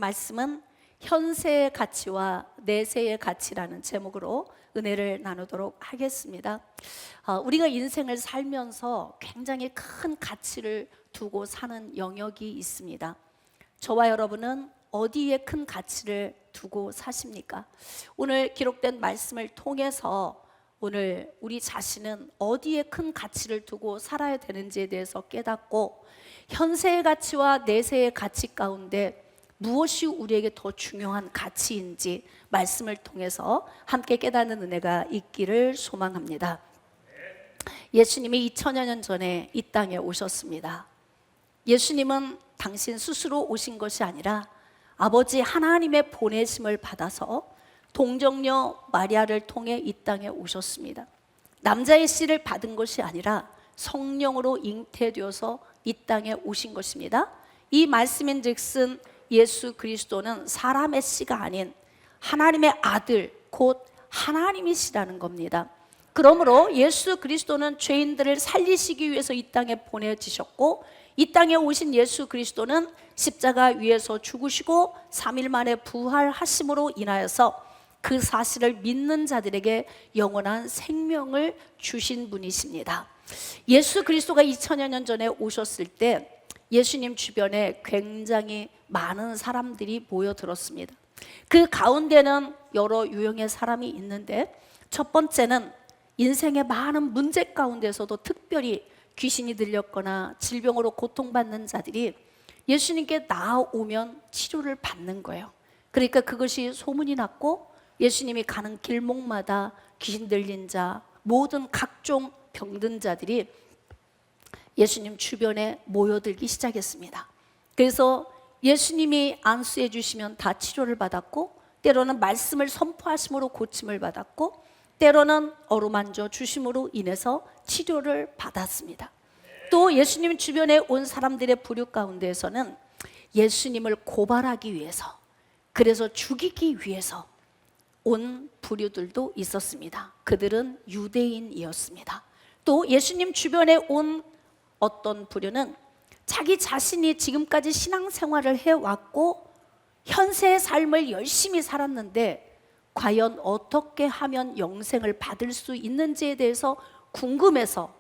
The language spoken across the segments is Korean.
말씀은 현세의 가치와 내세의 가치라는 제목으로 은혜를 나누도록 하겠습니다. 우리가 인생을 살면서 굉장히 큰 가치를 두고 사는 영역이 있습니다. 저와 여러분은 어디에 큰 가치를 두고 사십니까? 오늘 기록된 말씀을 통해서 오늘 우리 자신은 어디에 큰 가치를 두고 살아야 되는지에 대해서 깨닫고 현세의 가치와 내세의 가치 가운데 무엇이 우리에게 더 중요한 가치인지 말씀을 통해서 함께 깨닫는 은혜가 있기를 소망합니다. 예수님이 2000여 년 전에 이 땅에 오셨습니다. 예수님은 당신 스스로 오신 것이 아니라 아버지 하나님의 보내심을 받아서 동정녀 마리아를 통해 이 땅에 오셨습니다. 남자의 씨를 받은 것이 아니라 성령으로 잉태되어서 이 땅에 오신 것입니다. 이 말씀인즉슨 예수 그리스도는 사람의 씨가 아닌 하나님의 아들 곧 하나님이시라는 겁니다. 그러므로 예수 그리스도는 죄인들을 살리시기 위해서 이 땅에 보내지셨고, 이 땅에 오신 예수 그리스도는 십자가 위에서 죽으시고 3일 만에 부활하심으로 인하여서 그 사실을 믿는 자들에게 영원한 생명을 주신 분이십니다. 예수 그리스도가 2000여 년 전에 오셨을 때 예수님 주변에 굉장히 많은 사람들이 모여들었습니다. 그 가운데는 여러 유형의 사람이 있는데, 첫 번째는 인생의 많은 문제 가운데서도 특별히 귀신이 들렸거나 질병으로 고통받는 자들이 예수님께 나아오면 치료를 받는 거예요. 그러니까 그것이 소문이 났고 예수님이 가는 길목마다 귀신 들린 자, 모든 각종 병든 자들이 예수님 주변에 모여들기 시작했습니다. 그래서 예수님이 안수해 주시면 다 치료를 받았고, 때로는 말씀을 선포하심으로 고침을 받았고, 때로는 어루만져 주심으로 인해서 치료를 받았습니다. 또 예수님 주변에 온 사람들의 부류 가운데에서는 예수님을 고발하기 위해서, 그래서 죽이기 위해서 온 부류들도 있었습니다. 그들은 유대인이었습니다. 또 예수님 주변에 온 어떤 부류는 자기 자신이 지금까지 신앙생활을 해왔고 현세의 삶을 열심히 살았는데 과연 어떻게 하면 영생을 받을 수 있는지에 대해서 궁금해서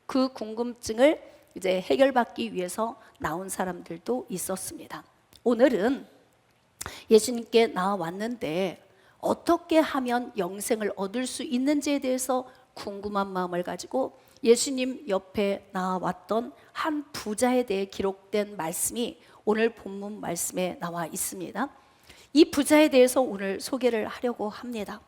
그 궁금증을 이제 해결받기 위해서 나온 사람들도 있었습니다. 오늘은 예수님께 나왔는데 어떻게 하면 영생을 얻을 수 있는지에 대해서 궁금한 마음을 가지고 예수님 옆에 나왔던 한 부자에 대해 기록된 말씀이 오늘 본문 말씀에 나와 있습니다. 이 부자에 대해서 오늘 소개를 하려고 합니다.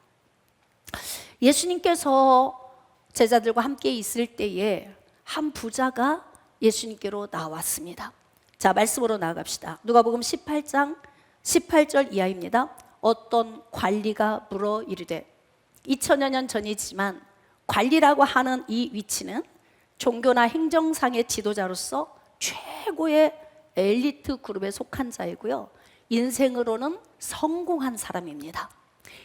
예수님께서 제자들과 함께 있을 때에 한 부자가 예수님께로 나왔습니다. 자, 말씀으로 나아갑시다. 누가복음 18장 18절 이하입니다. 어떤 관리가 물어 이르되, 2000여 년 전이지만 관리라고 하는 이 위치는 종교나 행정상의 지도자로서 최고의 엘리트 그룹에 속한 자이고요, 인생으로는 성공한 사람입니다.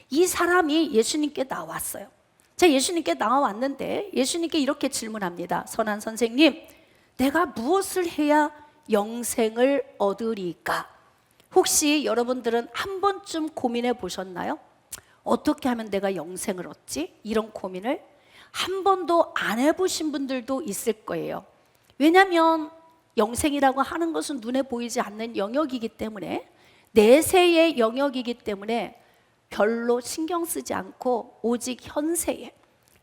이 사람이 예수님께 나왔어요. 제가 예수님께 나왔는데 예수님께 이렇게 질문합니다. 선한 선생님, 내가 무엇을 해야 영생을 얻으리까? 혹시 여러분들은 한 번쯤 고민해 보셨나요? 어떻게 하면 내가 영생을 얻지? 이런 고민을 한 번도 안 해보신 분들도 있을 거예요. 왜냐하면 영생이라고 하는 것은 눈에 보이지 않는 영역이기 때문에, 내세의 영역이기 때문에 별로 신경 쓰지 않고 오직 현세에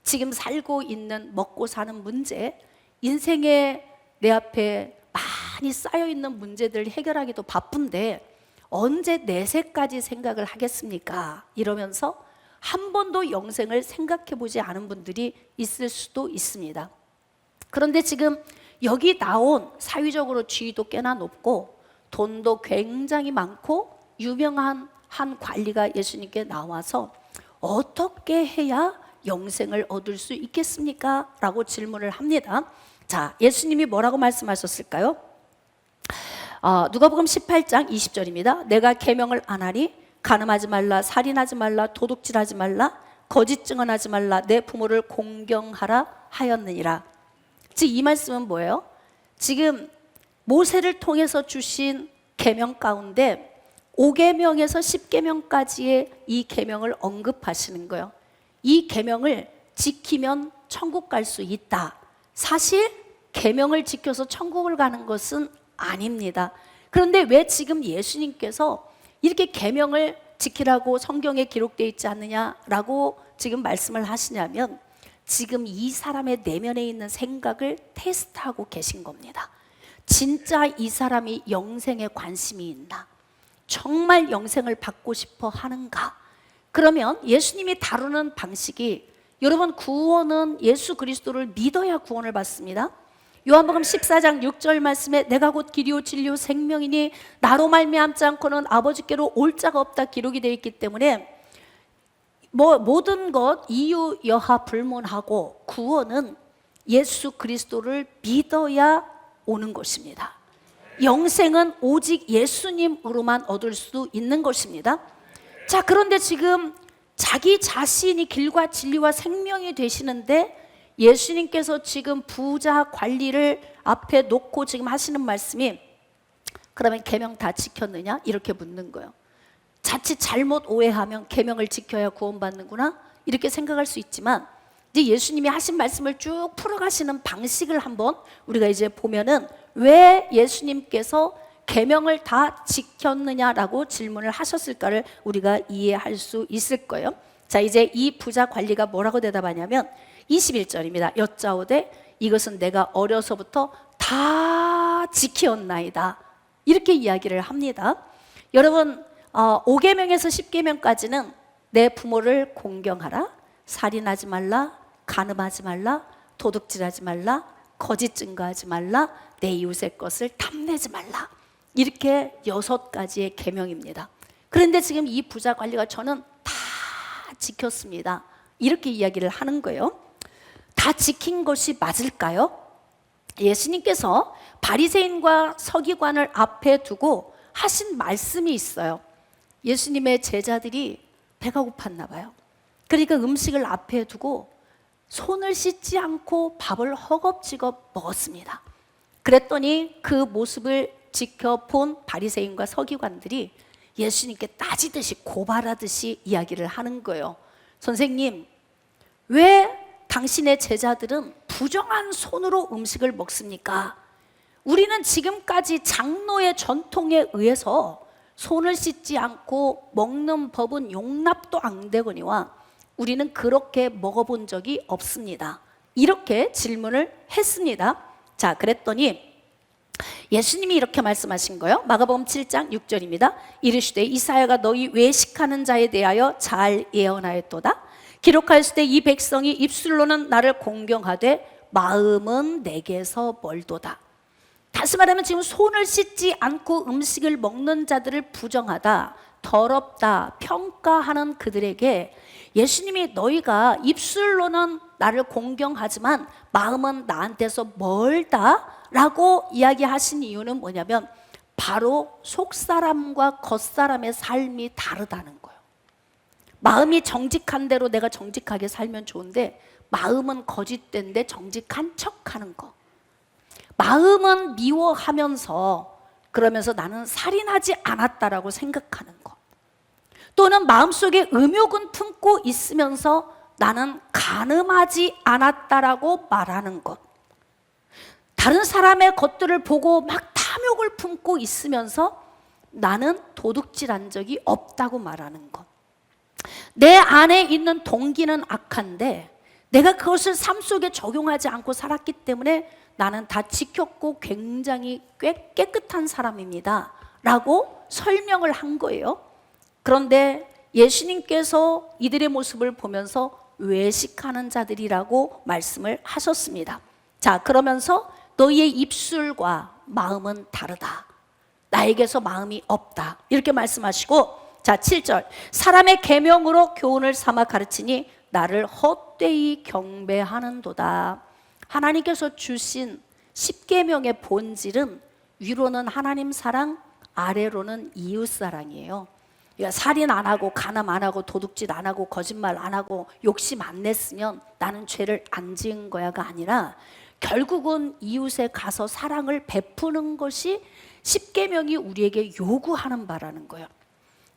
지금 살고 있는 먹고 사는 문제, 인생에 내 앞에 많이 쌓여있는 문제들을 해결하기도 바쁜데 언제 내세까지 생각을 하겠습니까? 이러면서 한 번도 영생을 생각해 보지 않은 분들이 있을 수도 있습니다. 그런데 지금 여기 나온 사회적으로 지위도 꽤나 높고 돈도 굉장히 많고 유명한 한 관리가 예수님께 나와서 어떻게 해야 영생을 얻을 수 있겠습니까? 라고 질문을 합니다. 자, 예수님이 뭐라고 말씀하셨을까요? 누가복음 18장 20절입니다. 내가 계명을 안 하리? 간음하지 말라, 살인하지 말라, 도둑질하지 말라, 거짓 증언하지 말라, 내 부모를 공경하라 하였느니라. 즉 이 말씀은 뭐예요? 지금 모세를 통해서 주신 계명 가운데 5계명에서 10계명까지의 이 계명을 언급하시는 거예요. 이 계명을 지키면 천국 갈 수 있다. 사실 계명을 지켜서 천국을 가는 것은 아닙니다. 그런데 왜 지금 예수님께서 이렇게 계명을 지키라고 성경에 기록되어 있지 않느냐라고 지금 말씀을 하시냐면, 지금 이 사람의 내면에 있는 생각을 테스트하고 계신 겁니다. 진짜 이 사람이 영생에 관심이 있나? 정말 영생을 받고 싶어 하는가? 그러면 예수님이 다루는 방식이, 여러분, 구원은 예수 그리스도를 믿어야 구원을 받습니다. 요한복음 14장 6절 말씀에 내가 곧 길이요 진리요 생명이니 나로 말미암지 않고는 아버지께로 올 자가 없다 기록이 되어 있기 때문에, 모든 것 이유 여하 불문하고 구원은 예수 그리스도를 믿어야 오는 것입니다. 영생은 오직 예수님으로만 얻을 수 있는 것입니다. 자, 그런데 지금 자기 자신이 길과 진리와 생명이 되시는데, 예수님께서 지금 부자 관리를 앞에 놓고 지금 하시는 말씀이, 그러면 계명 다 지켰느냐? 이렇게 묻는 거예요. 자칫 잘못 오해하면 계명을 지켜야 구원받는구나 이렇게 생각할 수 있지만, 이제 예수님이 하신 말씀을 쭉 풀어가시는 방식을 한번 우리가 이제 보면은, 왜 예수님께서 계명을 다 지켰느냐라고 질문을 하셨을까를 우리가 이해할 수 있을 거예요. 자, 이제 이 부자 관리가 뭐라고 대답하냐면 21절입니다. 여짜오되 이것은 내가 어려서부터 다 지키었나이다. 이렇게 이야기를 합니다. 여러분, 5계명에서 10계명까지는 내 부모를 공경하라, 살인하지 말라, 간음하지 말라, 도둑질하지 말라, 거짓 증거하지 말라, 내 이웃의 것을 탐내지 말라. 이렇게 6가지의 계명입니다. 그런데 지금 이 부자 관리가 저는 다 지켰습니다. 이렇게 이야기를 하는 거예요. 다 지킨 것이 맞을까요? 예수님께서 바리새인과 서기관을 앞에 두고 하신 말씀이 있어요. 예수님의 제자들이 배가 고팠나 봐요. 그러니까 음식을 앞에 두고 손을 씻지 않고 밥을 허겁지겁 먹었습니다. 그랬더니 그 모습을 지켜본 바리새인과 서기관들이 예수님께 따지듯이 고발하듯이 이야기를 하는 거예요. 선생님, 왜 당신의 제자들은 부정한 손으로 음식을 먹습니까? 우리는 지금까지 장로의 전통에 의해서 손을 씻지 않고 먹는 법은 용납도 안 되거니와 우리는 그렇게 먹어본 적이 없습니다. 이렇게 질문을 했습니다. 자, 그랬더니 예수님이 이렇게 말씀하신 거예요. 마가복음 7장 6절입니다. 이르시되 이사야가 너희 외식하는 자에 대하여 잘 예언하였도다. 기록하였을 이 백성이 입술로는 나를 공경하되 마음은 내게서 멀도다. 다시 말하면 지금 손을 씻지 않고 음식을 먹는 자들을 부정하다, 더럽다 평가하는 그들에게 예수님이 너희가 입술로는 나를 공경하지만 마음은 나한테서 멀다 라고 이야기하신 이유는 뭐냐면, 바로 속사람과 겉사람의 삶이 다르다는 거예요. 마음이 정직한 대로 내가 정직하게 살면 좋은데, 마음은 거짓된데 정직한 척하는 거. 마음은 미워하면서 그러면서 나는 살인하지 않았다라고 생각하는 것. 또는 마음속에 음욕은 품고 있으면서 나는 간음하지 않았다라고 말하는 것. 다른 사람의 것들을 보고 막 탐욕을 품고 있으면서 나는 도둑질한 적이 없다고 말하는 것. 내 안에 있는 동기는 악한데 내가 그것을 삶 속에 적용하지 않고 살았기 때문에 나는 다 지켰고 굉장히 깨끗한 사람입니다 라고 설명을 한 거예요. 그런데 예수님께서 이들의 모습을 보면서 외식하는 자들이라고 말씀을 하셨습니다. 자, 그러면서 너희의 입술과 마음은 다르다. 나에게서 마음이 없다. 이렇게 말씀하시고, 자, 7절. 사람의 계명으로 교훈을 삼아 가르치니 나를 헛되이 경배하는도다. 하나님께서 주신 10계명의 본질은 위로는 하나님 사랑, 아래로는 이웃 사랑이에요. 그러니까 살인 안 하고 간음 안 하고 도둑질 안 하고 거짓말 안 하고 욕심 안 냈으면 나는 죄를 안 지은 거야가 아니라, 결국은 이웃에 가서 사랑을 베푸는 것이 10계명이 우리에게 요구하는 바라는 거예요.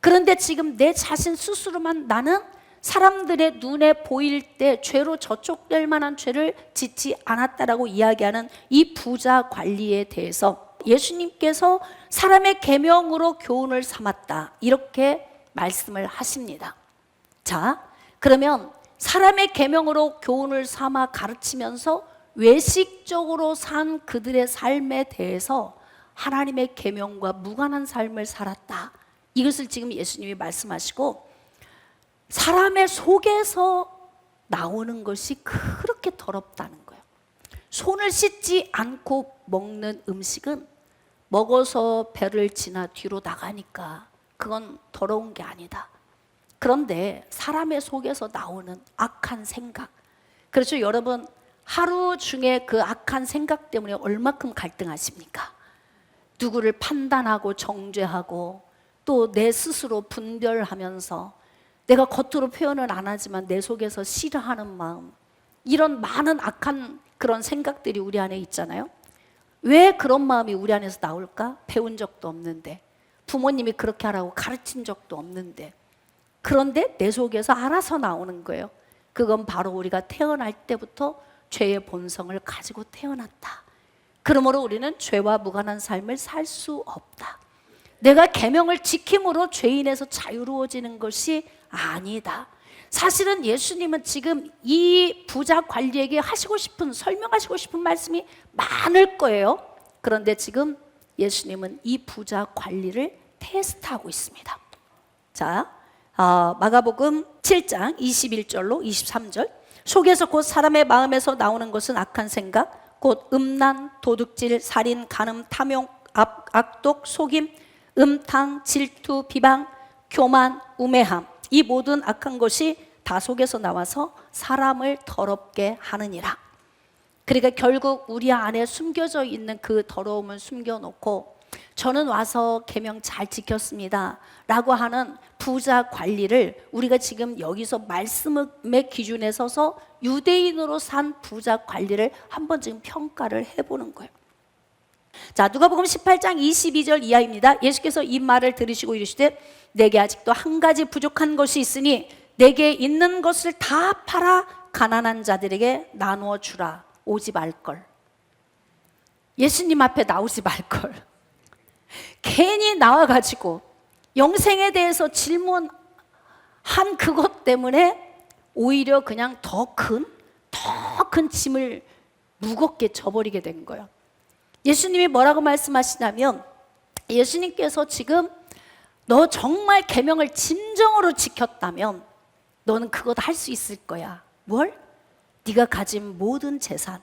그런데 지금 내 자신 스스로만 나는 사람들의 눈에 보일 때 죄로 저촉될 만한 죄를 짓지 않았다라고 이야기하는 이 부자 관리에 대해서 예수님께서 사람의 계명으로 교훈을 삼았다, 이렇게 말씀을 하십니다. 자, 그러면 사람의 계명으로 교훈을 삼아 가르치면서 외식적으로 산 그들의 삶에 대해서 하나님의 계명과 무관한 삶을 살았다, 이것을 지금 예수님이 말씀하시고, 사람의 속에서 나오는 것이 그렇게 더럽다는 거예요. 손을 씻지 않고 먹는 음식은 먹어서 배를 지나 뒤로 나가니까 그건 더러운 게 아니다. 그런데 사람의 속에서 나오는 악한 생각, 그렇죠? 여러분, 하루 중에 그 악한 생각 때문에 얼마큼 갈등하십니까? 누구를 판단하고 정죄하고 또 내 스스로 분별하면서 내가 겉으로 표현은 안 하지만 내 속에서 싫어하는 마음, 이런 많은 악한 그런 생각들이 우리 안에 있잖아요. 왜 그런 마음이 우리 안에서 나올까? 배운 적도 없는데, 부모님이 그렇게 하라고 가르친 적도 없는데, 그런데 내 속에서 알아서 나오는 거예요. 그건 바로 우리가 태어날 때부터 죄의 본성을 가지고 태어났다. 그러므로 우리는 죄와 무관한 삶을 살 수 없다. 내가 계명을 지킴으로 죄인에서 자유로워지는 것이 아니다. 사실은 예수님은 지금 이 부자 관리에게 하시고 싶은, 설명하시고 싶은 말씀이 많을 거예요. 그런데 지금 예수님은 이 부자 관리를 테스트하고 있습니다. 자, 마가복음 7장 21절로 23절. 속에서 곧 사람의 마음에서 나오는 것은 악한 생각, 곧 음란, 도둑질, 살인, 간음, 탐욕, 악독, 속임, 음탕, 질투, 비방, 교만, 우매함, 이 모든 악한 것이 다 속에서 나와서 사람을 더럽게 하느니라. 그러니까 결국 우리 안에 숨겨져 있는 그 더러움을 숨겨놓고 저는 와서 계명 잘 지켰습니다 라고 하는 부자 관리를 우리가 지금 여기서 말씀의 기준에 서서 유대인으로 산 부자 관리를 한번 지금 평가를 해보는 거예요. 자, 누가복음 18장 22절 이하입니다. 예수께서 이 말을 들으시고 이르시되 내게 아직도 한 가지 부족한 것이 있으니 내게 있는 것을 다 팔아 가난한 자들에게 나누어 주라. 오지 말걸. 예수님 앞에 나오지 말걸. 괜히 나와가지고 영생에 대해서 질문한 그것 때문에 오히려 그냥 더 큰 짐을 무겁게 져버리게 된 거예요. 예수님이 뭐라고 말씀하시냐면, 예수님께서 지금 너 정말 계명을 진정으로 지켰다면 너는 그것 할 수 있을 거야. 뭘? 네가 가진 모든 재산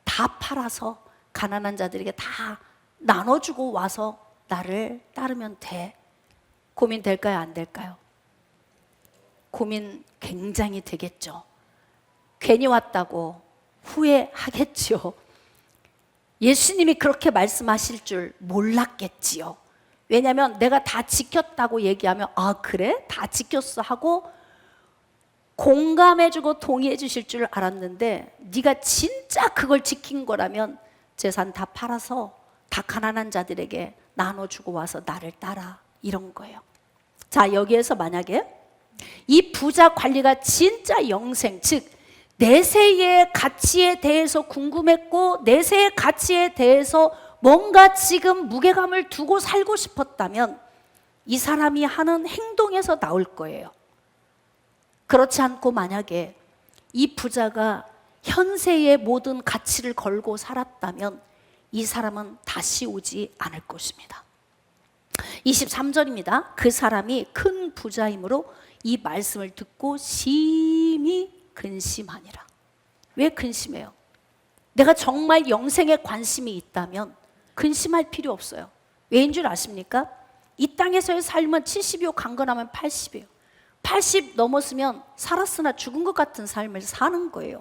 다 팔아서 가난한 자들에게 다 나눠주고 와서 나를 따르면 돼. 고민 될까요? 안 될까요? 고민 굉장히 되겠죠. 괜히 왔다고 후회하겠죠. 예수님이 그렇게 말씀하실 줄 몰랐겠지요. 왜냐하면 내가 다 지켰다고 얘기하면 아 그래? 다 지켰어 하고 공감해주고 동의해 주실 줄 알았는데, 네가 진짜 그걸 지킨 거라면 재산 다 팔아서 다 가난한 자들에게 나눠주고 와서 나를 따라, 이런 거예요. 자, 여기에서 만약에 이 부자 관리가 진짜 영생, 즉 내세의 가치에 대해서 궁금했고 내세의 가치에 대해서 뭔가 지금 무게감을 두고 살고 싶었다면 이 사람이 하는 행동에서 나올 거예요. 그렇지 않고 만약에 이 부자가 현세의 모든 가치를 걸고 살았다면 이 사람은 다시 오지 않을 것입니다. 23절입니다. 그 사람이 큰 부자이므로 이 말씀을 듣고 심히 근심하니라. 왜 근심해요? 내가 정말 영생에 관심이 있다면 근심할 필요 없어요. 왜인 줄 아십니까? 이 땅에서의 삶은 70이요 강건하면 80이에요. 80 넘었으면 살았으나 죽은 것 같은 삶을 사는 거예요.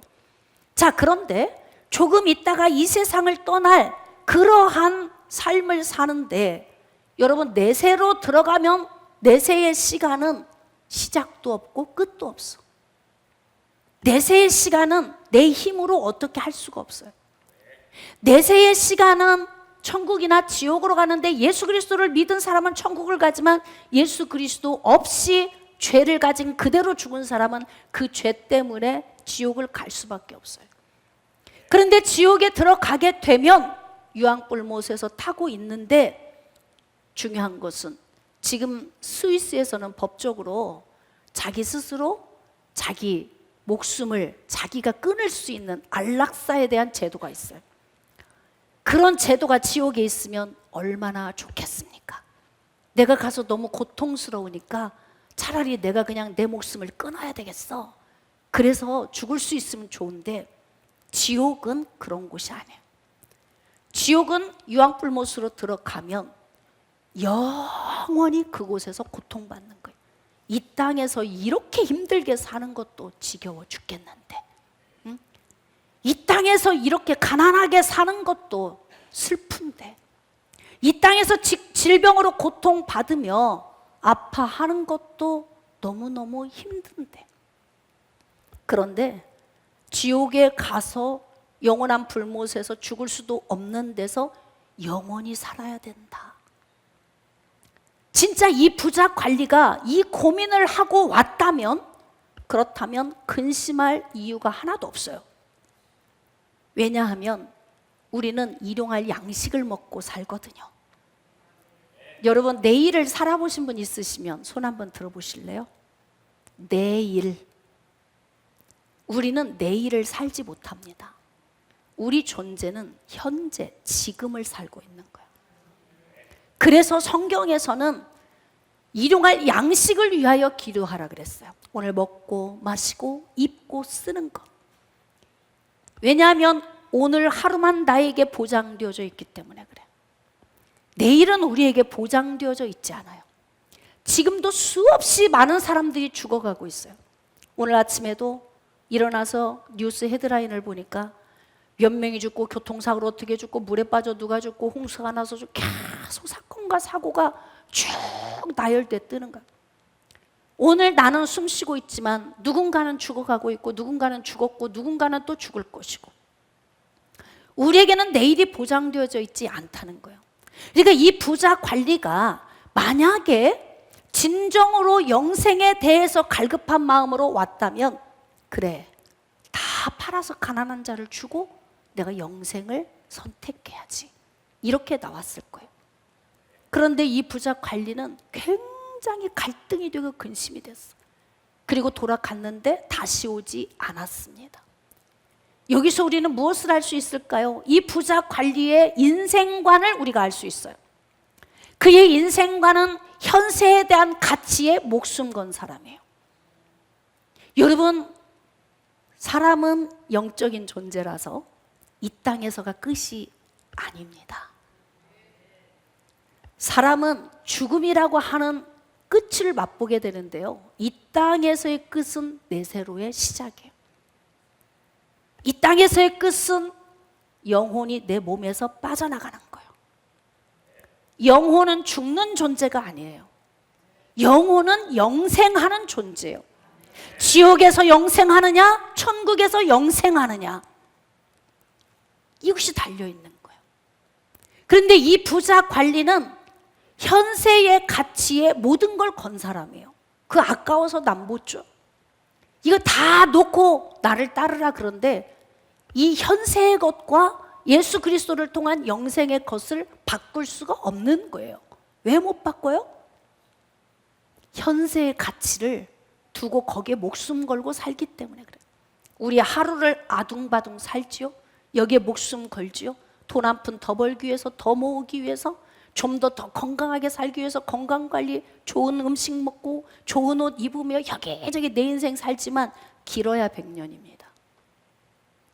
자, 그런데 조금 있다가 이 세상을 떠날 그러한 삶을 사는데, 여러분 내세로 들어가면 내세의 시간은 시작도 없고 끝도 없어. 내세의 시간은 내 힘으로 어떻게 할 수가 없어요. 내세의 시간은 천국이나 지옥으로 가는데 예수 그리스도를 믿은 사람은 천국을 가지만 예수 그리스도 없이 죄를 가진 그대로 죽은 사람은 그 죄 때문에 지옥을 갈 수밖에 없어요. 그런데 지옥에 들어가게 되면 유황불못에서 타고 있는데 중요한 것은 지금 스위스에서는 법적으로 자기 스스로 자기 목숨을 자기가 끊을 수 있는 안락사에 대한 제도가 있어요. 그런 제도가 지옥에 있으면 얼마나 좋겠습니까? 내가 가서 너무 고통스러우니까 차라리 내가 그냥 내 목숨을 끊어야 되겠어. 그래서 죽을 수 있으면 좋은데 지옥은 그런 곳이 아니에요. 지옥은 유황불못으로 들어가면 영원히 그곳에서 고통받는 거예요. 이 땅에서 이렇게 힘들게 사는 것도 지겨워 죽겠는데, 응? 이 땅에서 이렇게 가난하게 사는 것도 슬픈데, 이 땅에서 질병으로 고통받으며 아파하는 것도 너무너무 힘든데, 그런데 지옥에 가서 영원한 불못에서 죽을 수도 없는 데서 영원히 살아야 된다. 진짜 이 부자 관리가 이 고민을 하고 왔다면, 그렇다면 근심할 이유가 하나도 없어요. 왜냐하면 우리는 일용할 양식을 먹고 살거든요. 여러분, 내일을 살아보신 분 있으시면 손 한번 들어보실래요? 내일. 우리는 내일을 살지 못합니다. 우리 존재는 현재, 지금을 살고 있는 거예요. 그래서 성경에서는 일용할 양식을 위하여 기도하라 그랬어요. 오늘 먹고 마시고 입고 쓰는 것. 왜냐하면 오늘 하루만 나에게 보장되어져 있기 때문에 그래요. 내일은 우리에게 보장되어져 있지 않아요. 지금도 수없이 많은 사람들이 죽어가고 있어요. 오늘 아침에도 일어나서 뉴스 헤드라인을 보니까 몇 명이 죽고 교통사고로 어떻게 죽고 물에 빠져 누가 죽고 홍수가 나서 계속 사건과 사고가 쭉 나열돼 뜨는 거야. 오늘 나는 숨 쉬고 있지만 누군가는 죽어가고 있고 누군가는 죽었고 누군가는 또 죽을 것이고, 우리에게는 내일이 보장되어져 있지 않다는 거예요. 그러니까 이 부자 관리가 만약에 진정으로 영생에 대해서 갈급한 마음으로 왔다면, 그래, 다 팔아서 가난한 자를 주고 내가 영생을 선택해야지, 이렇게 나왔을 거예요. 그런데 이 부자 관리는 굉장히 갈등이 되고 근심이 됐어. 그리고 돌아갔는데 다시 오지 않았습니다. 여기서 우리는 무엇을 알 수 있을까요? 이 부자 관리의 인생관을 우리가 알 수 있어요. 그의 인생관은 현세에 대한 가치에 목숨 건 사람이에요. 여러분, 사람은 영적인 존재라서 이 땅에서가 끝이 아닙니다. 사람은 죽음이라고 하는 끝을 맛보게 되는데요, 이 땅에서의 끝은 내세로의 시작이에요. 이 땅에서의 끝은 영혼이 내 몸에서 빠져나가는 거예요. 영혼은 죽는 존재가 아니에요. 영혼은 영생하는 존재예요. 지옥에서 영생하느냐, 천국에서 영생하느냐, 이것이 달려있는 거예요. 그런데 이 부자 관리는 현세의 가치에 모든 걸 건 사람이에요. 그 아까워서 남보죠. 이거 다 놓고 나를 따르라 그런데 이 현세의 것과 예수 그리스도를 통한 영생의 것을 바꿀 수가 없는 거예요. 왜 못 바꿔요? 현세의 가치를 두고 거기에 목숨 걸고 살기 때문에 그래요. 우리 하루를 아둥바둥 살지요. 여기에 목숨 걸지요. 돈 한 푼 더 벌기 위해서, 더 모으기 위해서, 좀 더 건강하게 살기 위해서 건강관리, 좋은 음식 먹고 좋은 옷 입으며 여기저기 내 인생 살지만 길어야 100년입니다.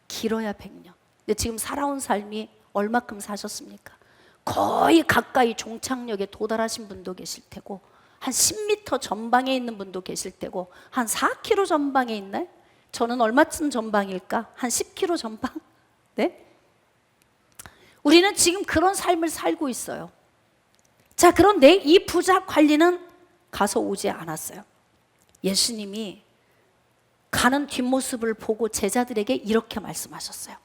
길어야 100년. 근데 지금 살아온 삶이 얼마큼 사셨습니까? 거의 가까이 종착역에 도달하신 분도 계실 테고, 한 10m 전방에 있는 분도 계실 테고, 한 4km 전방에 있나요? 저는 얼마쯤 전방일까? 한 10km 전방? 네? 우리는 지금 그런 삶을 살고 있어요. 자, 그런데 이 부자 관리는 가서 오지 않았어요. 예수님이 가는 뒷모습을 보고 제자들에게 이렇게 말씀하셨어요.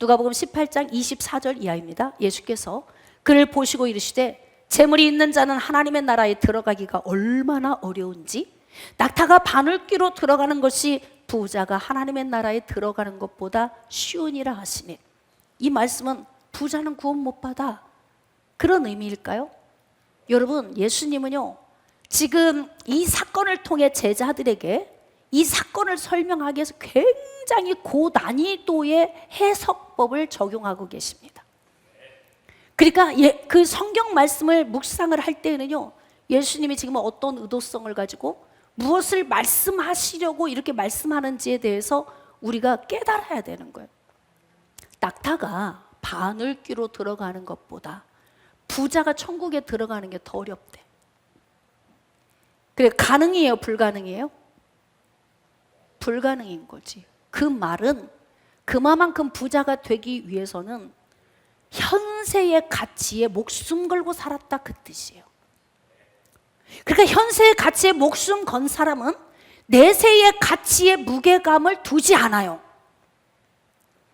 누가복음 18장 24절 이하입니다. 예수께서 그를 보시고 이르시되 재물이 있는 자는 하나님의 나라에 들어가기가 얼마나 어려운지 낙타가 바늘귀로 들어가는 것이 부자가 하나님의 나라에 들어가는 것보다 쉬우니라 하시니, 이 말씀은 부자는 구원 못 받아, 그런 의미일까요? 여러분, 예수님은요 지금 이 사건을 통해 제자들에게 이 사건을 설명하기 위해서 굉장히 고난이도의 해석법을 적용하고 계십니다. 그러니까 그 성경 말씀을 묵상을 할 때는요 예수님이 지금 어떤 의도성을 가지고 무엇을 말씀하시려고 이렇게 말씀하는지에 대해서 우리가 깨달아야 되는 거예요. 낙타가 바늘귀로 들어가는 것보다 부자가 천국에 들어가는 게 더 어렵대. 그래, 가능이에요, 불가능이에요? 불가능인 거지. 그 말은 그만큼 부자가 되기 위해서는 현세의 가치에 목숨 걸고 살았다, 그 뜻이에요. 그러니까 현세의 가치에 목숨 건 사람은 내세의 가치에 무게감을 두지 않아요.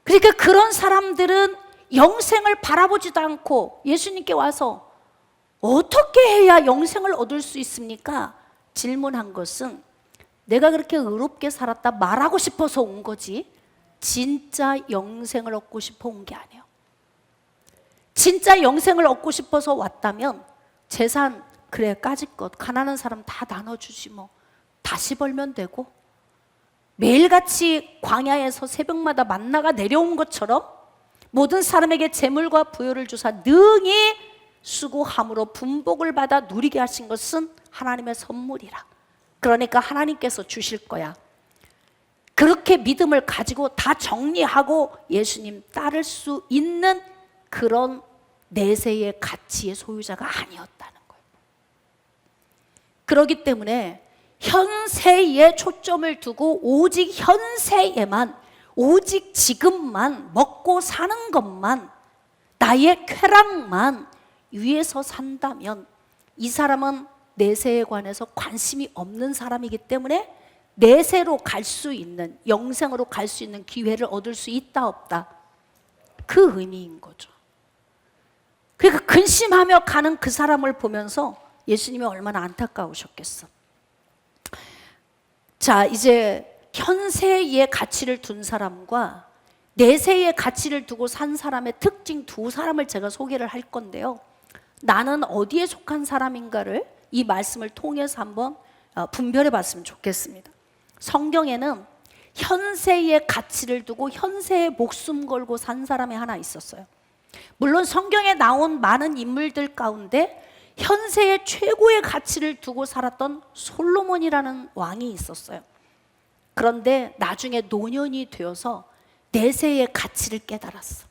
그러니까 그런 사람들은 영생을 바라보지도 않고 예수님께 와서 어떻게 해야 영생을 얻을 수 있습니까? 질문한 것은 내가 그렇게 의롭게 살았다 말하고 싶어서 온 거지 진짜 영생을 얻고 싶어 온 게 아니에요. 진짜 영생을 얻고 싶어서 왔다면 재산 그래 까짓것 가난한 사람 다 나눠주지 뭐, 다시 벌면 되고, 매일같이 광야에서 새벽마다 만나가 내려온 것처럼 모든 사람에게 재물과 부요를 주사 능히 수고함으로 분복을 받아 누리게 하신 것은 하나님의 선물이라. 그러니까 하나님께서 주실 거야. 그렇게 믿음을 가지고 다 정리하고 예수님 따를 수 있는 그런 내세의 가치의 소유자가 아니었다는 거예요. 그렇기 때문에 현세에 초점을 두고 오직 현세에만, 오직 지금만 먹고 사는 것만, 나의 쾌락만 위해서 산다면 이 사람은 내세에 관해서 관심이 없는 사람이기 때문에 내세로 갈 수 있는, 영생으로 갈 수 있는 기회를 얻을 수 있다 없다, 그 의미인 거죠. 그러니까 근심하며 가는 그 사람을 보면서 예수님이 얼마나 안타까우셨겠어. 자, 이제 현세의 가치를 둔 사람과 내세의 가치를 두고 산 사람의 특징 두 사람을 제가 소개를 할 건데요, 나는 어디에 속한 사람인가를 이 말씀을 통해서 한번 분별해 봤으면 좋겠습니다. 성경에는 현세의 가치를 두고 현세에 목숨 걸고 산 사람이 하나 있었어요. 물론 성경에 나온 많은 인물들 가운데 현세의 최고의 가치를 두고 살았던 솔로몬이라는 왕이 있었어요. 그런데 나중에 노년이 되어서 내세의 가치를 깨달았어.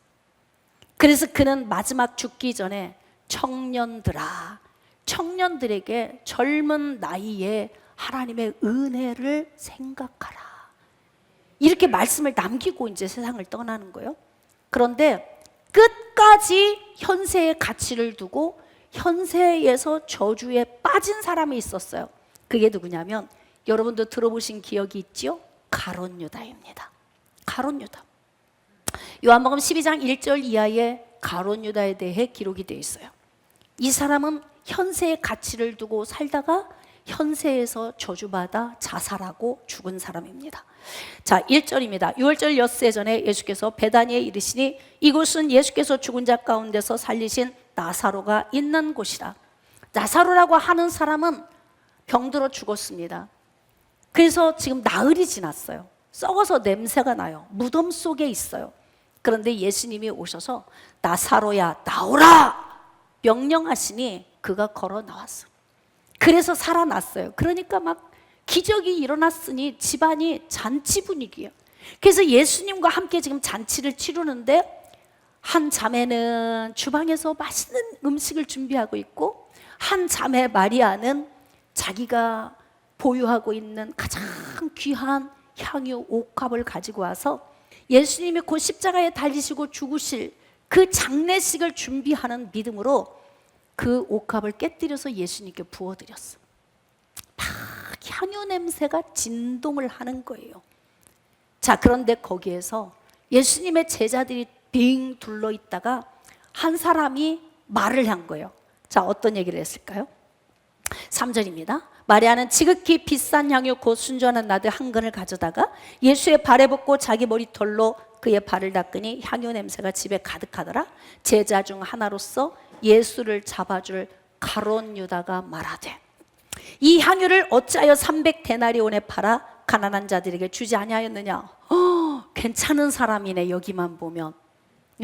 그래서 그는 마지막 죽기 전에 청년들아, 청년들에게 젊은 나이에 하나님의 은혜를 생각하라, 이렇게 말씀을 남기고 이제 세상을 떠나는 거예요. 그런데 끝까지 현세의 가치를 두고 현세에서 저주에 빠진 사람이 있었어요. 그게 누구냐면 여러분도 들어보신 기억이 있죠? 가룟 유다입니다. 가룟 유다. 요한복음 12장 1절 이하에 가룟 유다에 대해 기록이 되어 있어요. 이 사람은 현세의 가치를 두고 살다가 현세에서 저주받아 자살하고 죽은 사람입니다. 자, 1절입니다. 6월절 엿새 전에 예수께서 베다니에 이르시니 이곳은 예수께서 죽은 자 가운데서 살리신 나사로가 있는 곳이라. 나사로라고 하는 사람은 병들어 죽었습니다. 그래서 지금 나흘이 지났어요. 썩어서 냄새가 나요. 무덤 속에 있어요. 그런데 예수님이 오셔서 나사로야 나오라 명령하시니 그가 걸어 나왔어. 그래서 살아났어요. 그러니까 막 기적이 일어났으니 집안이 잔치 분위기예요. 그래서 예수님과 함께 지금 잔치를 치르는데 한 자매는 주방에서 맛있는 음식을 준비하고 있고, 한 자매 마리아는 자기가 보유하고 있는 가장 귀한 향유 옥합을 가지고 와서 예수님이 곧 십자가에 달리시고 죽으실 그 장례식을 준비하는 믿음으로 그 옥합을 깨뜨려서 예수님께 부어드렸어. 막 향유 냄새가 진동을 하는 거예요. 자, 그런데 거기에서 예수님의 제자들이 빙 둘러 있다가 한 사람이 말을 한 거예요. 자, 어떤 얘기를 했을까요? 3절입니다. 마리아는 지극히 비싼 향유 곧 순전한 나드 한 근을 가져다가 예수의 발에 붓고 자기 머리털로 그의 발을 닦으니 향유 냄새가 집에 가득하더라. 제자 중 하나로서 예수를 잡아줄 가룟 유다가 말하되 이 향유를 어찌하여 300데나리온에 팔아 가난한 자들에게 주지 아니하였느냐. 괜찮은 사람이네. 여기만 보면.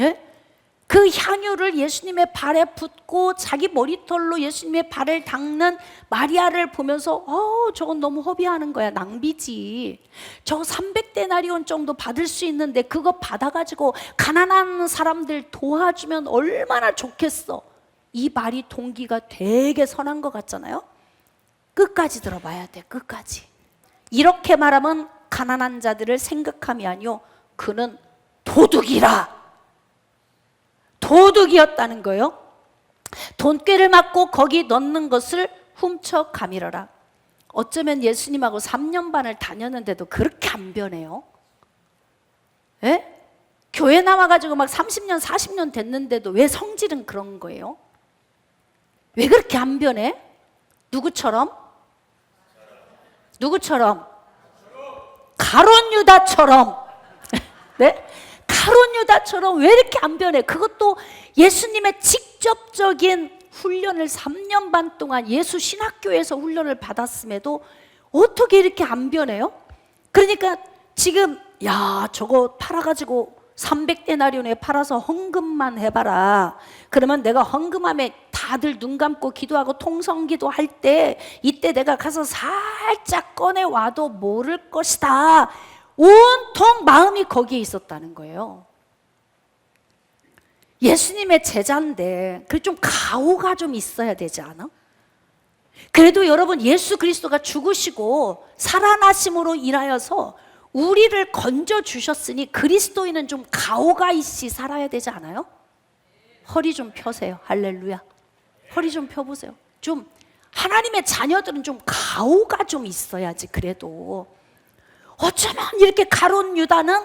예? 그 향유를 예수님의 발에 붓고 자기 머리털로 예수님의 발을 닦는 마리아를 보면서 저건 너무 허비하는 거야. 낭비지. 저거 300데나리온 정도 받을 수 있는데 그거 받아가지고 가난한 사람들 도와주면 얼마나 좋겠어. 이 말이 동기가 되게 선한 것 같잖아요. 끝까지 들어봐야 돼. 끝까지. 이렇게 말하면 가난한 자들을 생각함이 아니요 그는 도둑이라. 도둑이었다는 거예요. 돈꾀를 맞고 거기 넣는 것을 훔쳐 가밀어라. 어쩌면 예수님하고 3년 반을 다녔는데도 그렇게 안 변해요. 예? 교회 나와가지고 막 30년 40년 됐는데도 왜 성질은 그런 거예요? 왜 그렇게 안 변해? 누구처럼? 가룟 유다처럼. 네? 가룟 유다처럼 왜 이렇게 안 변해? 그것도 예수님의 직접적인 훈련을 3년 반 동안 예수 신학교에서 훈련을 받았음에도 어떻게 이렇게 안 변해요? 그러니까 지금 저거 팔아가지고 300데나리온에 팔아서 헌금만 해봐라. 그러면 내가 헌금하면 다들 눈 감고 기도하고 통성기도 할 때 이때 내가 가서 살짝 꺼내와도 모를 것이다. 온통 마음이 거기에 있었다는 거예요. 예수님의 제자인데 그 좀 가오가 좀 있어야 되지 않아? 그래도 여러분 예수 그리스도가 죽으시고 살아나심으로 인하여서 우리를 건져주셨으니 그리스도인은 좀 가오가 있이 살아야 되지 않아요? 허리 좀 펴세요. 할렐루야. 허리 좀 펴보세요. 좀 하나님의 자녀들은 좀 가오가 좀 있어야지. 그래도 어쩌면 이렇게 가룟 유다는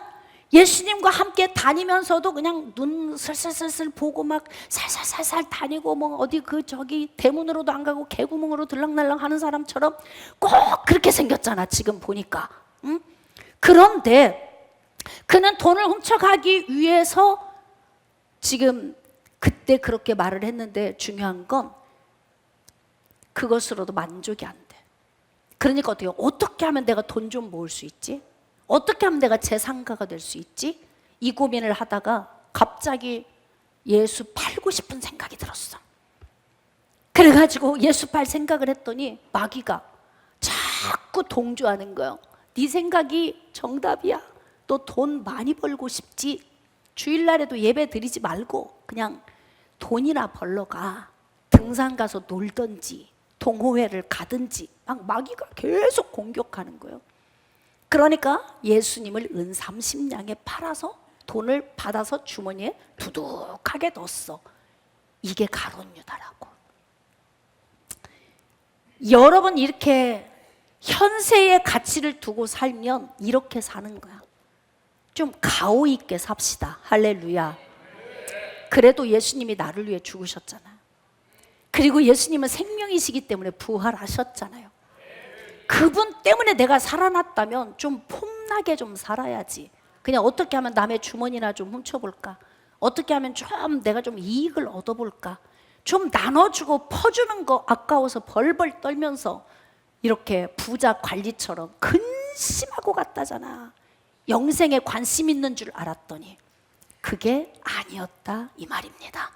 예수님과 함께 다니면서도 그냥 눈 슬슬슬슬 보고 막 살살살살 다니고 뭐 어디 저기 대문으로도 안 가고 개구멍으로 들락날락 하는 사람처럼 꼭 그렇게 생겼잖아. 지금 보니까. 응? 그런데 그는 돈을 훔쳐가기 위해서 지금 그때 그렇게 말을 했는데 중요한 건 그것으로도 만족이 안 돼. 그러니까 어떻게 하면 내가 돈 좀 모을 수 있지? 어떻게 하면 내가 재상가가 될 수 있지? 이 고민을 하다가 갑자기 예수 팔고 싶은 생각이 들었어. 그래가지고 예수 팔 생각을 했더니 마귀가 자꾸 동조하는 거예요. 네 생각이 정답이야. 너 돈 많이 벌고 싶지? 주일날에도 예배 드리지 말고 그냥 돈이나 벌러 가. 등산 가서 놀던지 동호회를 가든지 막 마귀가 계속 공격하는 거예요. 그러니까 예수님을 은 30냥에 팔아서 돈을 받아서 주머니에 두둑하게 넣었어. 이게 가룟 유다라고. 여러분 이렇게 현세의 가치를 두고 살면 이렇게 사는 거야. 좀 가오 있게 삽시다. 할렐루야. 그래도 예수님이 나를 위해 죽으셨잖아. 그리고 예수님은 생명이시기 때문에 부활하셨잖아요. 그분 때문에 내가 살아났다면 좀 폼나게 좀 살아야지. 그냥 어떻게 하면 남의 주머니나 좀 훔쳐볼까? 어떻게 하면 좀 내가 좀 이익을 얻어볼까? 좀 나눠주고 퍼주는 거 아까워서 벌벌 떨면서 이렇게 부자 관리처럼 근심하고 갔다잖아. 영생에 관심 있는 줄 알았더니 그게 아니었다 이 말입니다.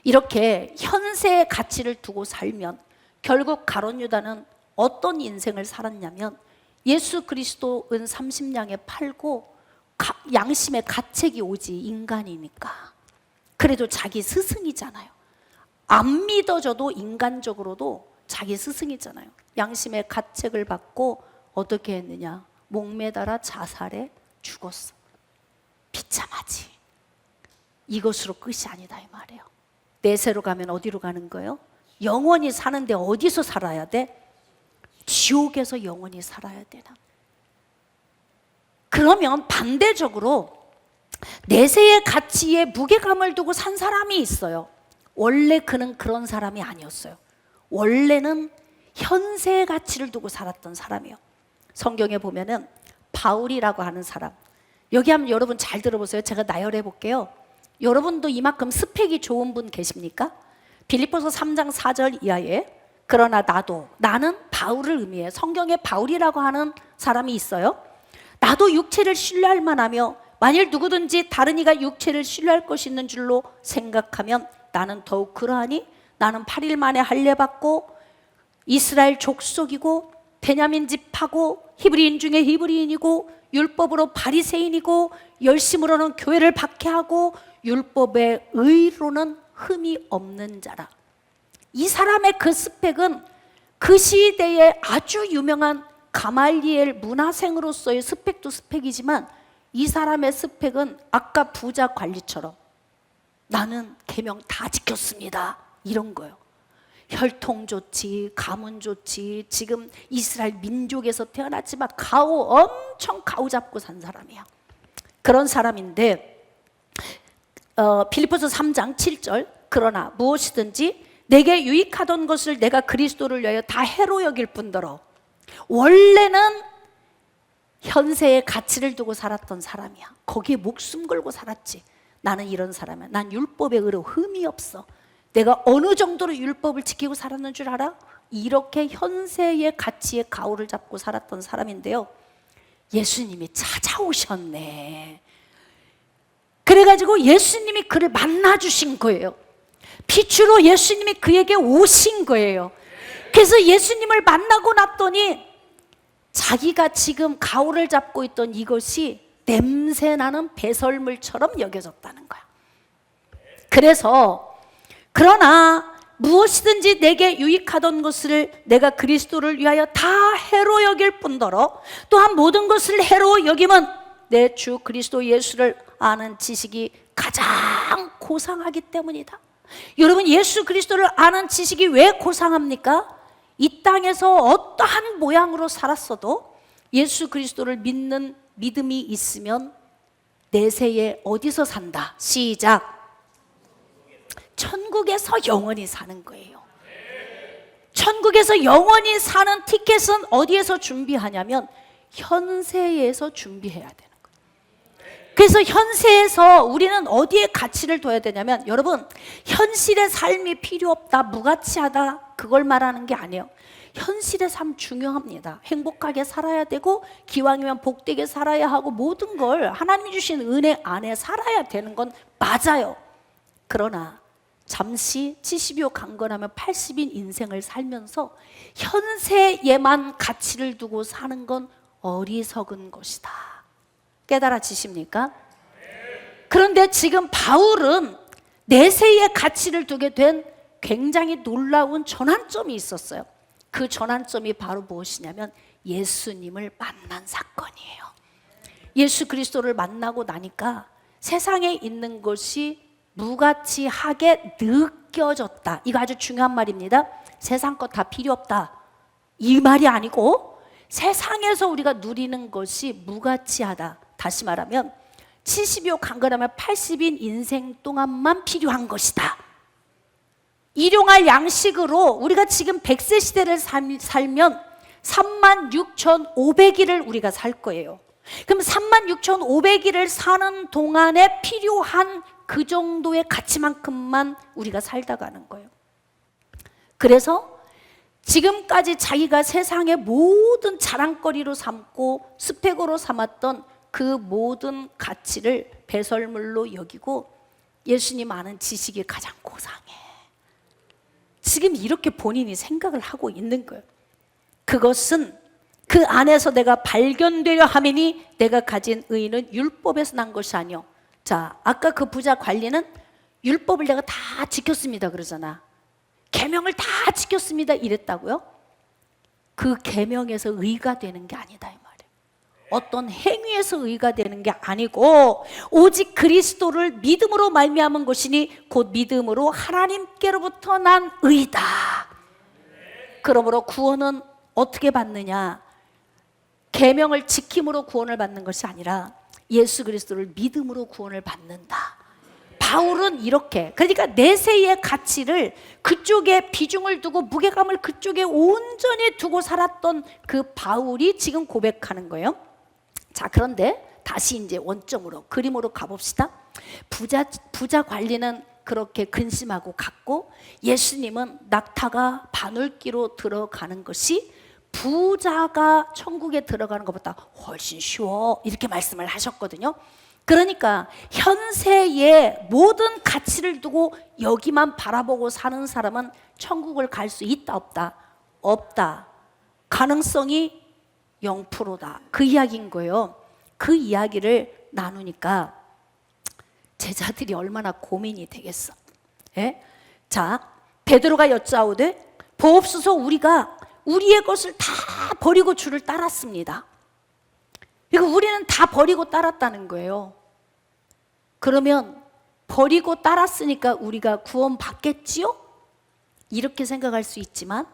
이렇게 현세의 가치를 두고 살면 결국 가룟 유다는 어떤 인생을 살았냐면 예수 그리스도 은 30냥에 팔고 양심의 가책이 오지. 인간이니까. 그래도 자기 스승이잖아요. 안 믿어져도 인간적으로도 자기 스승이잖아요. 양심의 가책을 받고 어떻게 했느냐? 목매달아 자살해 죽었어. 비참하지. 이것으로 끝이 아니다 이 말이에요. 내세로 가면 어디로 가는 거예요? 영원히 사는데 어디서 살아야 돼? 지옥에서 영원히 살아야 되나? 그러면 반대적으로 내세의 가치에 무게감을 두고 산 사람이 있어요. 원래 그는 그런 사람이 아니었어요. 원래는 현세의 가치를 두고 살았던 사람이에요. 성경에 보면은 바울이라고 하는 사람, 여기 한번 여러분 잘 들어보세요. 제가 나열해 볼게요. 여러분도 이만큼 스펙이 좋은 분 계십니까? 빌립보서 3장 4절 이하에 그러나 나는 바울을 의미해요. 성경에 바울이라고 하는 사람이 있어요. 나도 육체를 신뢰할 만하며 만일 누구든지 다른 이가 육체를 신뢰할 것이 있는 줄로 생각하면 나는 더욱 그러하니 나는 8일 만에 할례받고 이스라엘 족속이고 베냐민 집하고 히브리인 중에 히브리인이고 율법으로 바리새인이고 열심으로는 교회를 박해하고 율법의 의로는 흠이 없는 자라. 이 사람의 그 스펙은 그 시대에 아주 유명한 가말리엘 문화생으로서의 스펙도 스펙이지만 이 사람의 스펙은 아까 부자 관리처럼 나는 계명 다 지켰습니다 이런 거예요. 혈통 좋지, 가문 좋지, 지금 이스라엘 민족에서 태어났지만 엄청 가오 잡고 산 사람이야. 그런 사람인데 빌립보서 3장 7절 그러나 무엇이든지 내게 유익하던 것을 내가 그리스도를 위하여 다 해로 여길 뿐더러 원래는 현세의 가치를 두고 살았던 사람이야. 거기에 목숨 걸고 살았지. 나는 이런 사람이야. 난 율법의 의로 흠이 없어. 내가 어느 정도로 율법을 지키고 살았는 줄 알아? 이렇게 현세의 가치에 가오를 잡고 살았던 사람인데요, 예수님이 찾아오셨네. 그래가지고 예수님이 그를 만나주신 거예요. 빛으로 예수님이 그에게 오신 거예요. 그래서 예수님을 만나고 났더니 자기가 지금 가오를 잡고 있던 이것이 냄새나는 배설물처럼 여겨졌다는 거야. 그러나 무엇이든지 내게 유익하던 것을 내가 그리스도를 위하여 다 해로 여길 뿐더러 또한 모든 것을 해로 여김은 내 주 그리스도 예수를 아는 지식이 가장 고상하기 때문이다. 여러분, 예수 그리스도를 아는 지식이 왜 고상합니까? 이 땅에서 어떠한 모양으로 살았어도 예수 그리스도를 믿는 믿음이 있으면 내세에 어디서 산다? 시작. 천국에서 영원히 사는 거예요. 천국에서 영원히 사는 티켓은 어디에서 준비하냐면 현세에서 준비해야 되는 거예요. 그래서 현세에서 우리는 어디에 가치를 둬야 되냐면, 여러분, 현실의 삶이 필요 없다, 무가치하다, 그걸 말하는 게 아니에요. 현실의 삶 중요합니다. 행복하게 살아야 되고 기왕이면 복되게 살아야 하고 모든 걸 하나님이 주신 은혜 안에 살아야 되는 건 맞아요. 그러나 잠시 70여 강건하면 80인 인생을 살면서 현세에만 가치를 두고 사는 건 어리석은 것이다. 깨달아지십니까? 그런데 지금 바울은 내세의 가치를 두게 된 굉장히 놀라운 전환점이 있었어요. 그 전환점이 바로 무엇이냐면 예수님을 만난 사건이에요. 예수 그리스도를 만나고 나니까 세상에 있는 것이 무가치하게 느껴졌다. 이거 아주 중요한 말입니다. 세상 것 다 필요 없다, 이 말이 아니고 세상에서 우리가 누리는 것이 무가치하다. 다시 말하면 70여 강건하면 80인 인생 동안만 필요한 것이다. 일용할 양식으로 우리가 지금 100세 시대를 살면 36,500일을 우리가 살 거예요. 그럼 36,500일을 사는 동안에 필요한 그 정도의 가치만큼만 우리가 살다 가는 거예요. 그래서 지금까지 자기가 세상의 모든 자랑거리로 삼고 스펙으로 삼았던 그 모든 가치를 배설물로 여기고 예수님 아는 지식이 가장 고상해. 지금 이렇게 본인이 생각을 하고 있는 거예요. 그것은 그 안에서 내가 발견되려 함이니 내가 가진 의는 율법에서 난 것이 아니요. 자, 아까 그 부자 관리는 율법을 내가 다 지켰습니다 그러잖아. 계명을 다 지켰습니다 이랬다고요? 그 계명에서 의가 되는 게 아니다 이 말이에요. 어떤 행위에서 의가 되는 게 아니고 오직 그리스도를 믿음으로 말미암은 것이니 곧 믿음으로 하나님께로부터 난 의다. 그러므로 구원은 어떻게 받느냐? 계명을 지킴으로 구원을 받는 것이 아니라 예수 그리스도를 믿음으로 구원을 받는다. 바울은 이렇게, 그러니까 내세의 가치를 그쪽에 비중을 두고 무게감을 그쪽에 온전히 두고 살았던 그 바울이 지금 고백하는 거예요. 자, 그런데 다시 이제 원점으로, 그림으로 가봅시다. 부자 관리는 그렇게 근심하고 갔고, 예수님은 낙타가 바늘기로 들어가는 것이 부자가 천국에 들어가는 것보다 훨씬 쉬워, 이렇게 말씀을 하셨거든요. 그러니까 현세의 모든 가치를 두고 여기만 바라보고 사는 사람은 천국을 갈 수 있다 없다? 없다. 가능성이 0%다. 그 이야기인 거예요. 그 이야기를 나누니까 제자들이 얼마나 고민이 되겠어. 예? 자, 베드로가 여짜오되 보옵소서, 우리가 우리의 것을 다 버리고 주를 따랐습니다. 이거 우리는 다 버리고 따랐다는 거예요. 그러면 버리고 따랐으니까 우리가 구원 받겠지요? 이렇게 생각할 수 있지만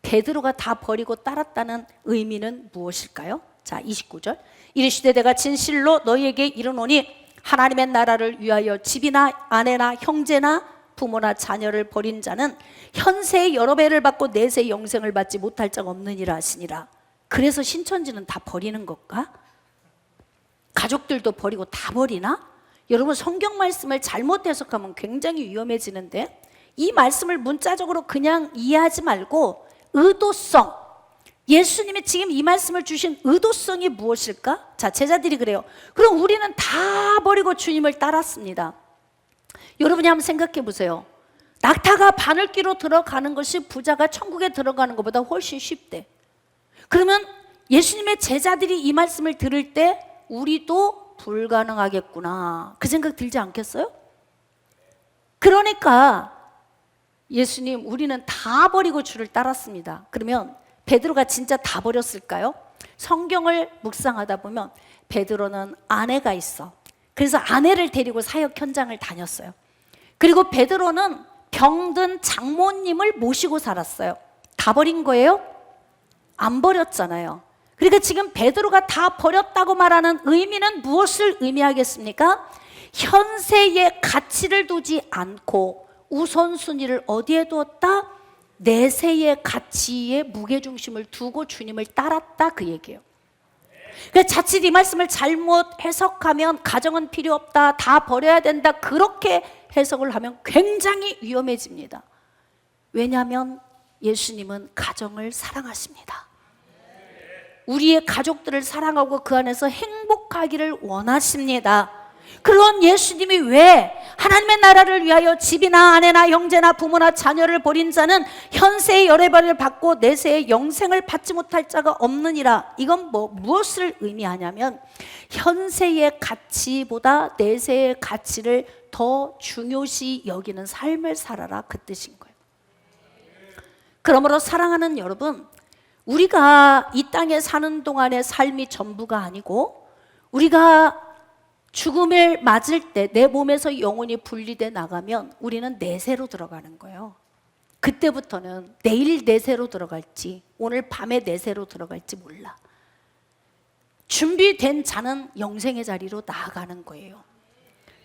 베드로가 다 버리고 따랐다는 의미는 무엇일까요? 자, 29절. 이르시되 내가 진실로 너희에게 이르노니 하나님의 나라를 위하여 집이나 아내나 형제나 부모나 자녀를 버린 자는 현세의 여러 배를 받고 내세의 영생을 받지 못할 자가 없느니라 하시니라. 그래서 신천지는 다 버리는 것까? 가족들도 버리고 다 버리나? 여러분, 성경 말씀을 잘못 해석하면 굉장히 위험해지는데, 이 말씀을 문자적으로 그냥 이해하지 말고 의도성, 예수님이 지금 이 말씀을 주신 의도성이 무엇일까? 자, 제자들이 그래요. 그럼 우리는 다 버리고 주님을 따랐습니다. 여러분이 한번 생각해 보세요. 낙타가 바늘기로 들어가는 것이 부자가 천국에 들어가는 것보다 훨씬 쉽대. 그러면 예수님의 제자들이 이 말씀을 들을 때 우리도 불가능하겠구나, 그 생각 들지 않겠어요? 그러니까 예수님, 우리는 다 버리고 주를 따랐습니다. 그러면 베드로가 진짜 다 버렸을까요? 성경을 묵상하다 보면 베드로는 아내가 있어. 그래서 아내를 데리고 사역 현장을 다녔어요. 그리고 베드로는 병든 장모님을 모시고 살았어요. 다 버린 거예요? 안 버렸잖아요. 그러니까 지금 베드로가 다 버렸다고 말하는 의미는 무엇을 의미하겠습니까? 현세의 가치를 두지 않고 우선순위를 어디에 두었다? 내세의 가치에 무게중심을 두고 주님을 따랐다, 그 얘기예요. 그러니까 자칫 이 말씀을 잘못 해석하면 가정은 필요 없다, 다 버려야 된다, 그렇게 해석을 하면 굉장히 위험해집니다. 왜냐하면 예수님은 가정을 사랑하십니다. 우리의 가족들을 사랑하고 그 안에서 행복하기를 원하십니다. 그런 예수님이 왜 하나님의 나라를 위하여 집이나 아내나 형제나 부모나 자녀를 버린 자는 현세의 열애벌을 받고 내세의 영생을 받지 못할 자가 없느니라. 이건 무엇을 의미하냐면 현세의 가치보다 내세의 가치를 더 중요시 여기는 삶을 살아라, 그 뜻인 거예요. 그러므로 사랑하는 여러분, 우리가 이 땅에 사는 동안의 삶이 전부가 아니고 우리가 죽음을 맞을 때 내 몸에서 영혼이 분리돼 나가면 우리는 내세로 들어가는 거예요. 그때부터는 내일 내세로 들어갈지 오늘 밤에 내세로 들어갈지 몰라. 준비된 자는 영생의 자리로 나아가는 거예요.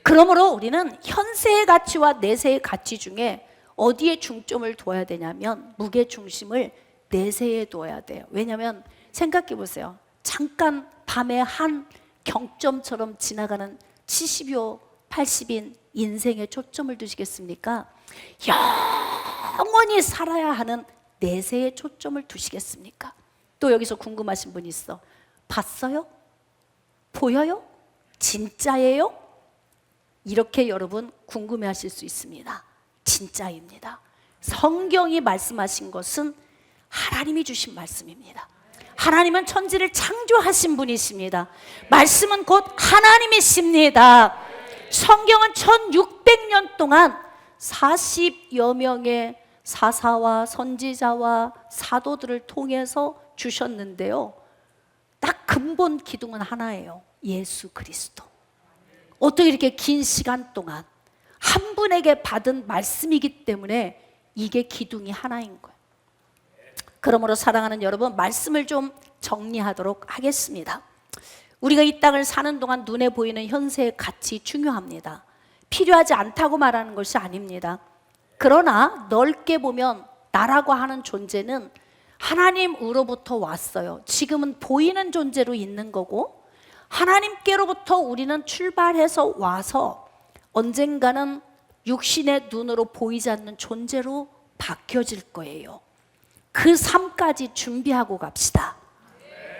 그러므로 우리는 현세의 가치와 내세의 가치 중에 어디에 중점을 둬야 되냐면 무게중심을 내세에 둬야 돼요. 왜냐하면 생각해 보세요. 잠깐 밤에 한 경점처럼 지나가는 70여 80인 인생에 초점을 두시겠습니까? 영원히 살아야 하는 내세에 초점을 두시겠습니까? 또 여기서 궁금하신 분 있어. 봤어요? 보여요? 진짜예요? 이렇게 여러분 궁금해하실 수 있습니다. 진짜입니다. 성경이 말씀하신 것은 하나님이 주신 말씀입니다. 하나님은 천지를 창조하신 분이십니다. 말씀은 곧 하나님이십니다. 성경은 1600년 동안 40여 명의 사사와 선지자와 사도들을 통해서 주셨는데요, 딱 근본 기둥은 하나예요. 예수 그리스도. 어떻게 이렇게 긴 시간 동안 한 분에게 받은 말씀이기 때문에 이게 기둥이 하나인 거예요. 그러므로 사랑하는 여러분, 말씀을 좀 정리하도록 하겠습니다. 우리가 이 땅을 사는 동안 눈에 보이는 현세의 가치 중요합니다. 필요하지 않다고 말하는 것이 아닙니다. 그러나 넓게 보면 나라고 하는 존재는 하나님으로부터 왔어요. 지금은 보이는 존재로 있는 거고, 하나님께로부터 우리는 출발해서 와서 언젠가는 육신의 눈으로 보이지 않는 존재로 바뀌어질 거예요. 그 삶까지 준비하고 갑시다.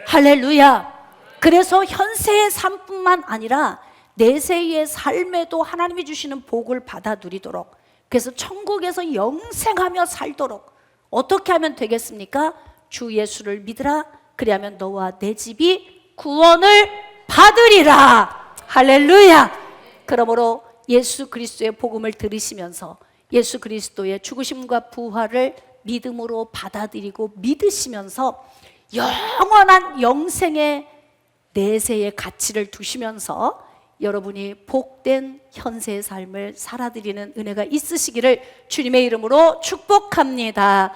할렐루야. 그래서 현세의 삶뿐만 아니라 내세의 삶에도 하나님이 주시는 복을 받아 누리도록, 그래서 천국에서 영생하며 살도록 어떻게 하면 되겠습니까? 주 예수를 믿으라. 그리하면 너와 내 집이 구원을 받으리라. 할렐루야. 그러므로 예수 그리스도의 복음을 들으시면서 예수 그리스도의 죽으심과 부활을 믿음으로 받아들이고 믿으시면서 영원한 영생의 내세의 가치를 두시면서 여러분이 복된 현세의 삶을 살아드리는 은혜가 있으시기를 주님의 이름으로 축복합니다.